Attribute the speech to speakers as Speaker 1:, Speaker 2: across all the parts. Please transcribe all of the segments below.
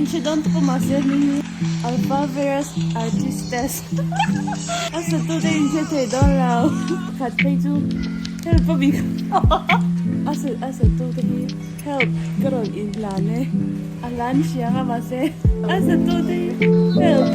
Speaker 1: siya doon to pumasya ni Alphaverus Artistes. Asa to din siya tayo doon raw. Katpay to help pa big. Asa to din help karon in plane. Alan siya ka base. Asa to din help.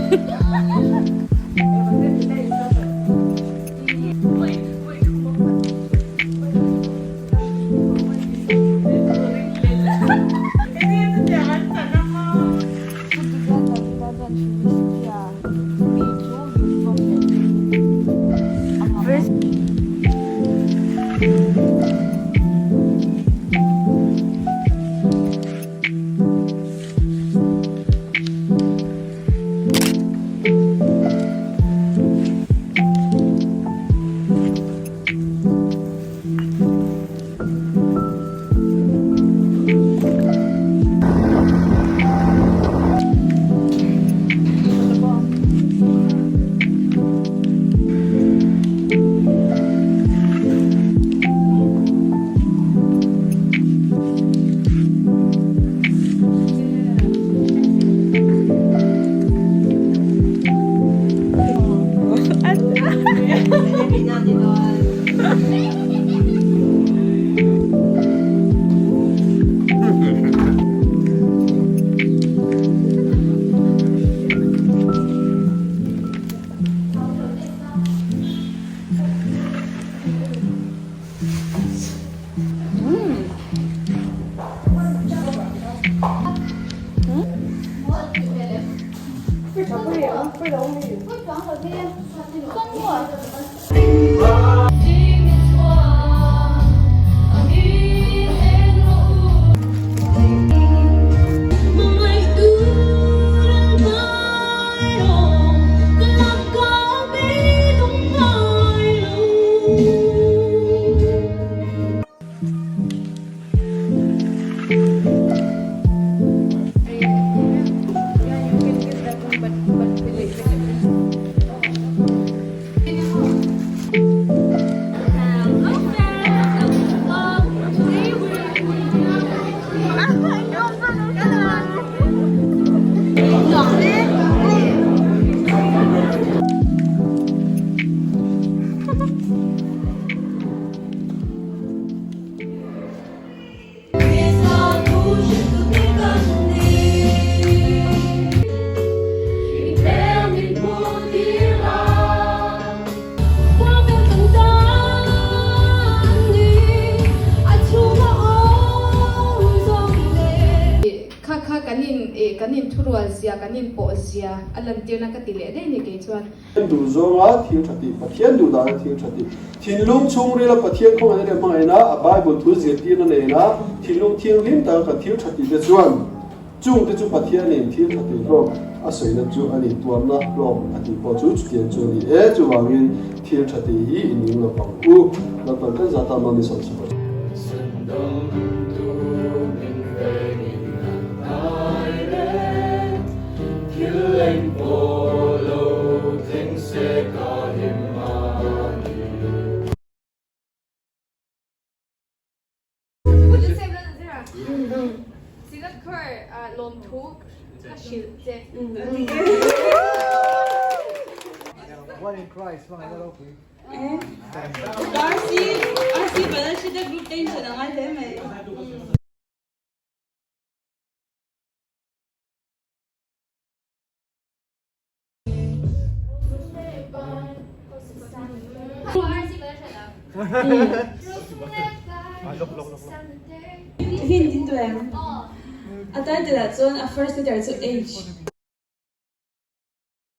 Speaker 2: kanin thurual sia kanin po sia alam tir na katile dei ni ke chuan
Speaker 3: du zonga thil thati pathian du da thil thati thinlung chung rela pathian khong ane mangaina a bible thu zia ti na neina thinlung thiang lim ta ka thil thati de chuan chung te chu pathian nin thil thati ro asoi na chu ani tuamna ro ati po chu tian chu ni e chu wangin thil thati hi ining lo pang u la pa ka zata ma mi som chu
Speaker 4: One in Christ, mga lalaki.
Speaker 1: RC pala siya nag-group time siya ng alam eh.
Speaker 2: Who are
Speaker 1: Hindi to em. At tayo to that, so a first letter, so H.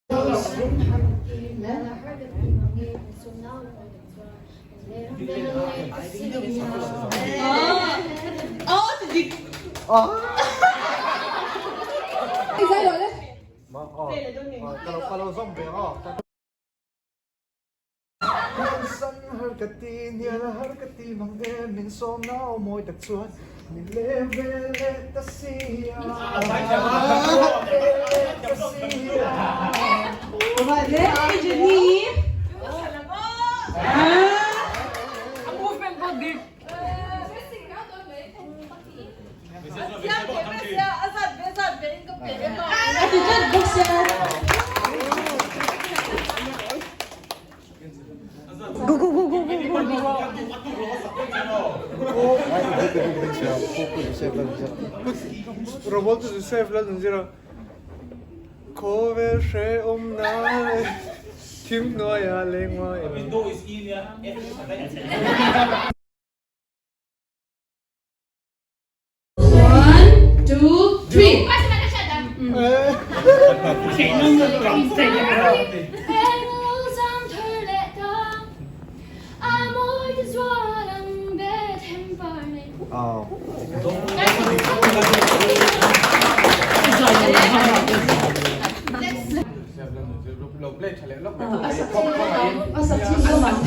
Speaker 1: Oh, sige.
Speaker 4: Kalau zombie San harkati niya na harkati mang emin so now mo'y taksuhan ni level etasiya.
Speaker 1: Wale, Jenny. Ang movement mo, Dick. Ate Jan, box yan. Go, go, go, go, go, go, go.
Speaker 4: Robotu du sevlad zira. Kovel she omnale. Tim noya lengwa.
Speaker 5: Window is in ya.
Speaker 1: One, two, three.
Speaker 4: Oh.
Speaker 1: Asa chico man.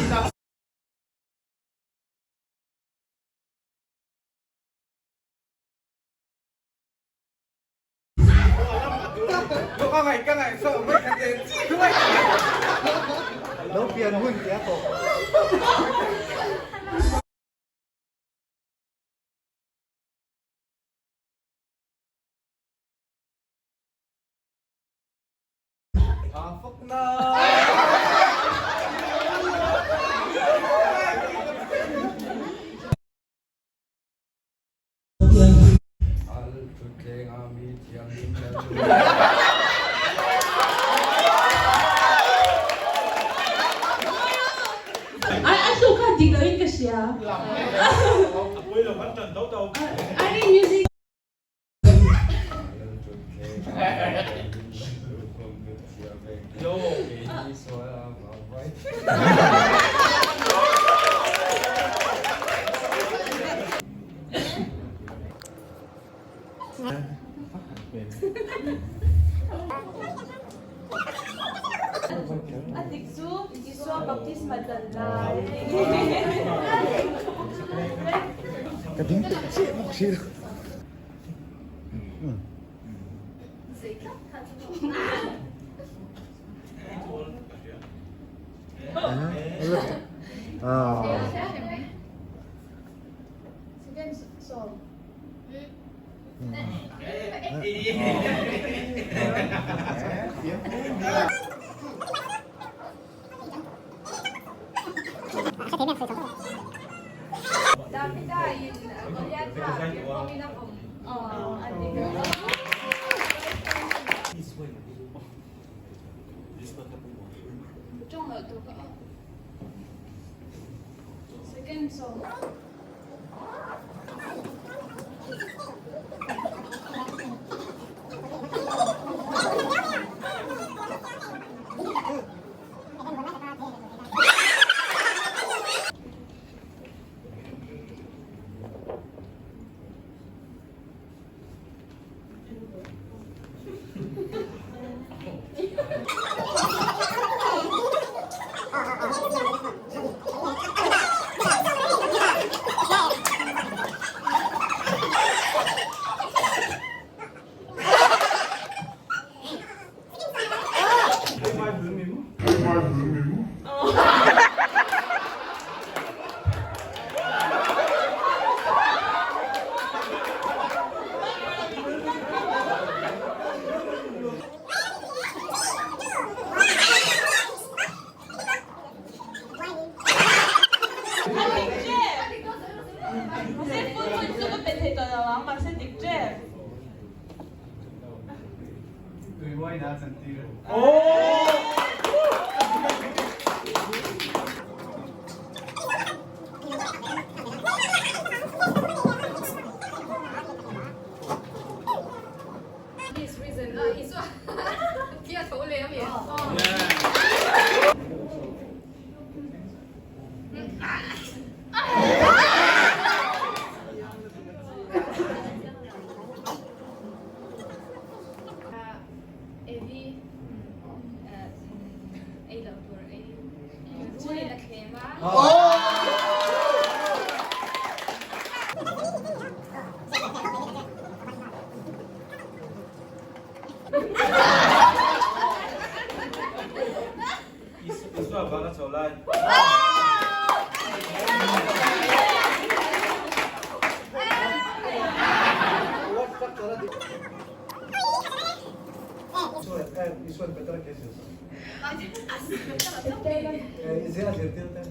Speaker 4: Đâu tiền huynh kẻ tổ. Fuck no.
Speaker 1: Ay, suka, digawin ka siya.
Speaker 5: Apoy lang kan tahu.
Speaker 1: Ano yung music?
Speaker 5: Yo.
Speaker 1: Atiksu, isu baptisma dala.
Speaker 4: Kading sih mau sih. Ah.
Speaker 1: Second song.
Speaker 6: Eddie, ai love her, ai vui là thế mà.
Speaker 5: Iswa bana cholai.
Speaker 4: This one better cases. Is there a certain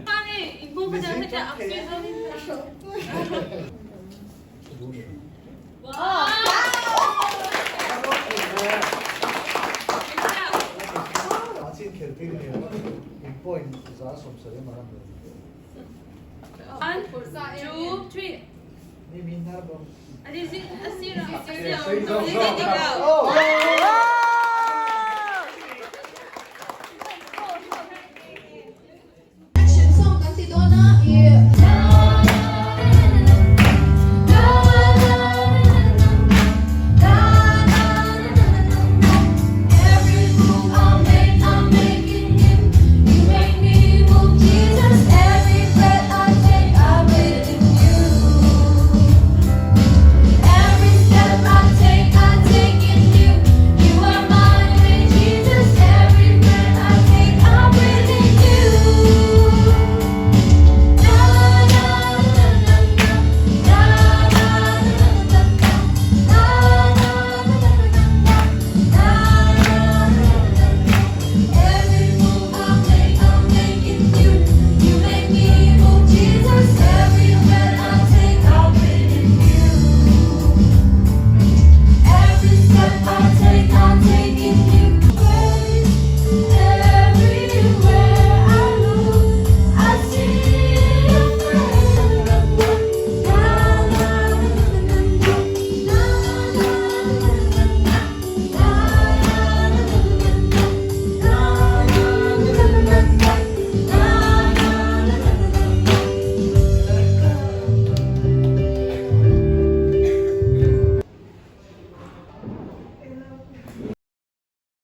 Speaker 6: 아니 이거 그냥 살짝 악수해서 와.
Speaker 4: 아직 결정이에요. point giá sum sari maram.
Speaker 6: 1, 2, 3.
Speaker 4: Ni minnar bom.
Speaker 6: Asira.
Speaker 4: Oh!